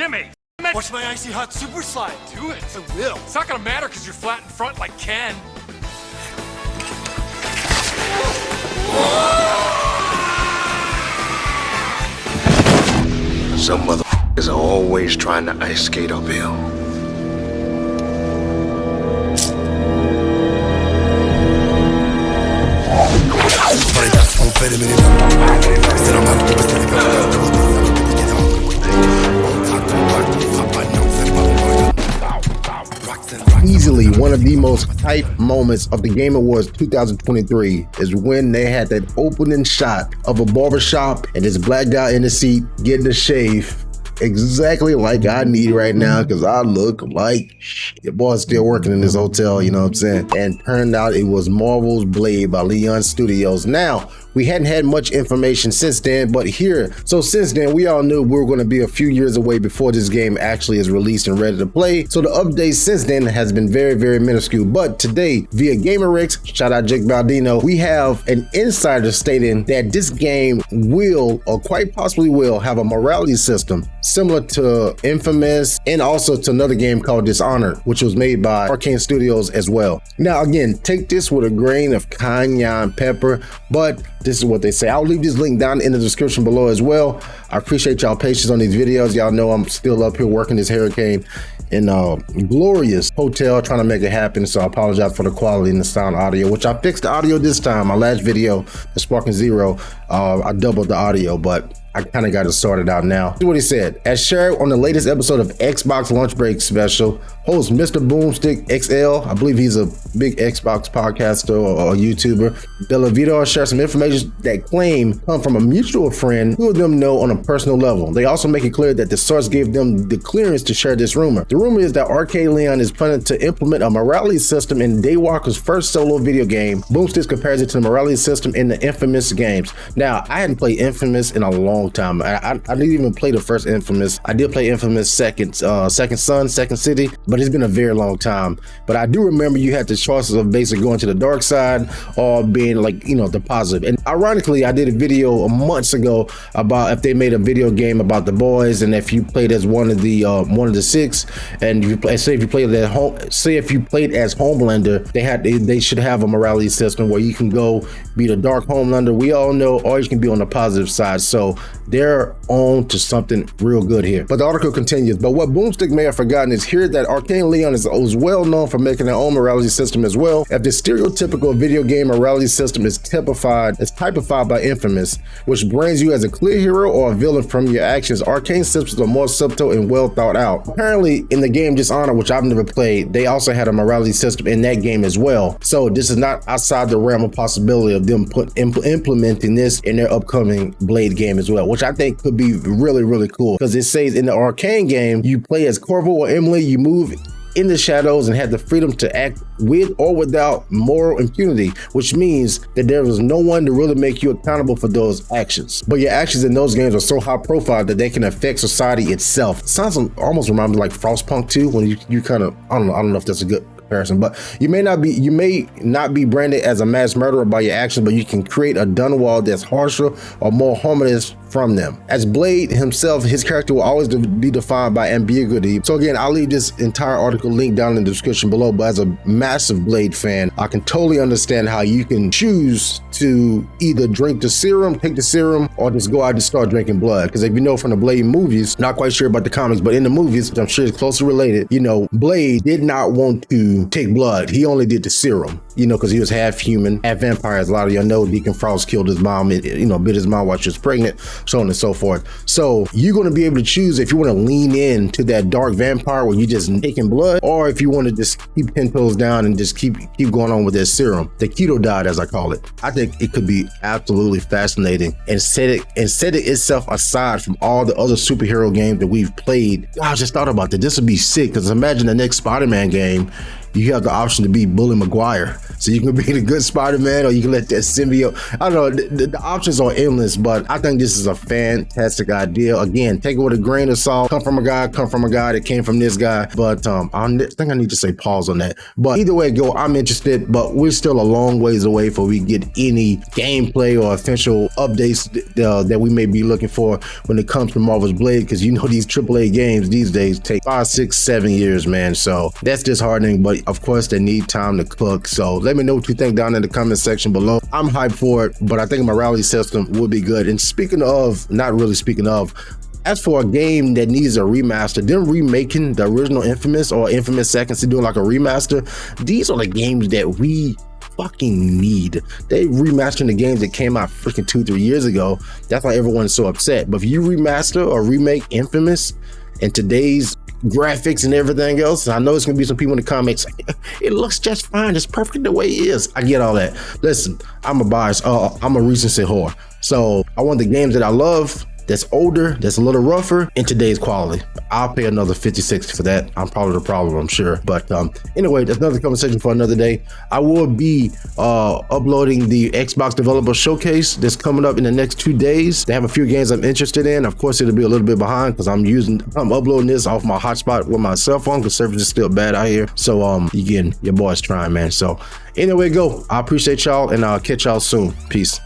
Jimmy! Watch my icy hot super slide. Do it. I will. It's not gonna matter because you're flat in front like Ken. Some motherfuckers are always trying to ice skate uphill. Easily one of the most hype moments of the Game Awards 2023 is when they had that opening shot of a barbershop and this black guy in the seat getting a shave exactly like I need right now, because I look like your boy's still working in this hotel, you know what I'm saying? And turned out it was Marvel's Blade by Lyon Studios. Now, we hadn't had much information since then, but since then, we all knew we were going to be a few years away before this game actually is released and ready to play. So the updates since then has been very, very minuscule. But today, via Remakes, shout out Jake Baldino, we have an insider stating that this game will, or quite possibly will, have a morality system similar to Infamous and also to another game called Dishonored, which was made by Arcane Studios as well. Now, again, take this with a grain of cayenne pepper, but this is what they say. I'll leave this link down in the description below as well. I appreciate y'all patience on these videos. Y'all know I'm still up here working this hurricane in a glorious hotel trying to make it happen. So I apologize for the quality and the sound audio, which I fixed the audio this time. My last video, the Sparking Zero, I doubled the audio, but I kind of got it sorted out now. This is what he said. As shared on the latest episode of Xbox Lunch Break Special, host Mr. Boomstick XL, I believe he's a big Xbox podcaster or YouTuber, Delavito shared some information that claim come from a mutual friend who of them know on a personal level. They also make it clear that the source gave them the clearance to share this rumor. The rumor is that Arcane Lyon is planning to implement a morality system in Daywalker's first solo video game. Boomstick compares it to the morality system in the Infamous games. Now, I hadn't played Infamous in a long time. I didn't even play the first Infamous. I did play Infamous Second Son, Second City, but it's been a very long time. But I do remember you had the choices of basically going to the dark side or being like, you know, the positive. And ironically, I did a video months ago about if they made a video game about the boys, and if you played as one of the six, and if you play, say if you played as Homelander, they should have a morality system where you can go be the dark Homelander, we all know, or you can be on the positive side. So they're on to something real good here. But the article continues. But what Boomstick may have forgotten is here that Arcane Lyon is well known for making their own morality system as well. If the stereotypical video game morality system is typified by Infamous, which brands you as a clear hero or a villain from your actions, Arcane systems are more subtle and well thought out. Apparently, in the game Dishonored, which I've never played, they also had a morality system in that game as well. So this is not outside the realm of possibility of them implementing this in their upcoming Blade game as well, which I think could be really, really cool, because it says in the Arcane game, you play as Corvo or Emily, you move in the shadows and have the freedom to act with or without moral impunity, which means that there is no one to really make you accountable for those actions. But your actions in those games are so high profile that they can affect society itself. It sounds almost reminds me like Frostpunk 2, when you kind of, I don't know if that's a good comparison, but you may not be branded as a mass murderer by your actions, but you can create a Dunwall that's harsher or more harmonious from them. As Blade himself, his character will always be defined by ambiguity. So again, I'll leave this entire article link down in the description below, but as a massive Blade fan, I can totally understand how you can choose to either drink the serum, take the serum, or just go out and start drinking blood. Because if you know from the Blade movies, not quite sure about the comics, but in the movies, which I'm sure is closely related, you know, Blade did not want to take blood. He only did the serum, you know, because he was half human, half vampire. As a lot of y'all know, Deacon Frost killed his mom, you know, bit his mom while she was pregnant, so on and so forth. So you're going to be able to choose if you want to lean in to that dark vampire where you're just taking blood, or if you want to just keep 10 toes down and just keep going on with that serum, the keto diet, as I call it. I think it could be absolutely fascinating and set it itself aside from all the other superhero games that we've played. I just thought about that. This would be sick, because imagine the next Spider-Man game you have the option to be Bully Maguire. So you can be the good Spider-Man, or you can let that symbiote. I don't know, the options are endless, but I think this is a fantastic idea. Again, take it with a grain of salt. Come from a guy that came from this guy. But I think I need to say pause on that. But either way go, I'm interested, but we're still a long ways away before we get any gameplay or official updates that we may be looking for when it comes to Marvel's Blade, because you know these AAA games these days take 5, 6, 7 years, man. So that's disheartening, but of course they need time to cook. So let me know what you think down in the comment section below. I'm hyped for it, but I think a morality system would be good. And speaking of, not really speaking of, as for a game that needs a remaster, them remaking the original Infamous or Infamous Seconds to doing like a remaster, these are the games that we fucking need. They remastering the games that came out freaking 2-3 years ago. That's why everyone's so upset. But if you remaster or remake Infamous in today's graphics and everything else, I know it's gonna be some people in the comments saying, it looks just fine, it's perfect the way it is. I get all that. Listen, I'm a bias, I'm a recency whore. So I want the games that I love, that's older, that's a little rougher, in today's quality. I'll pay another 50, 60 for that. I'm probably the problem, I'm sure. But anyway, that's another conversation for another day. I will be uploading the Xbox Developer Showcase that's coming up in the next 2 days. They have a few games I'm interested in. Of course, it'll be a little bit behind because I'm uploading this off my hotspot with my cell phone because service is still bad out here. So again, your boy's trying, man. So anyway, go. I appreciate y'all, and I'll catch y'all soon. Peace.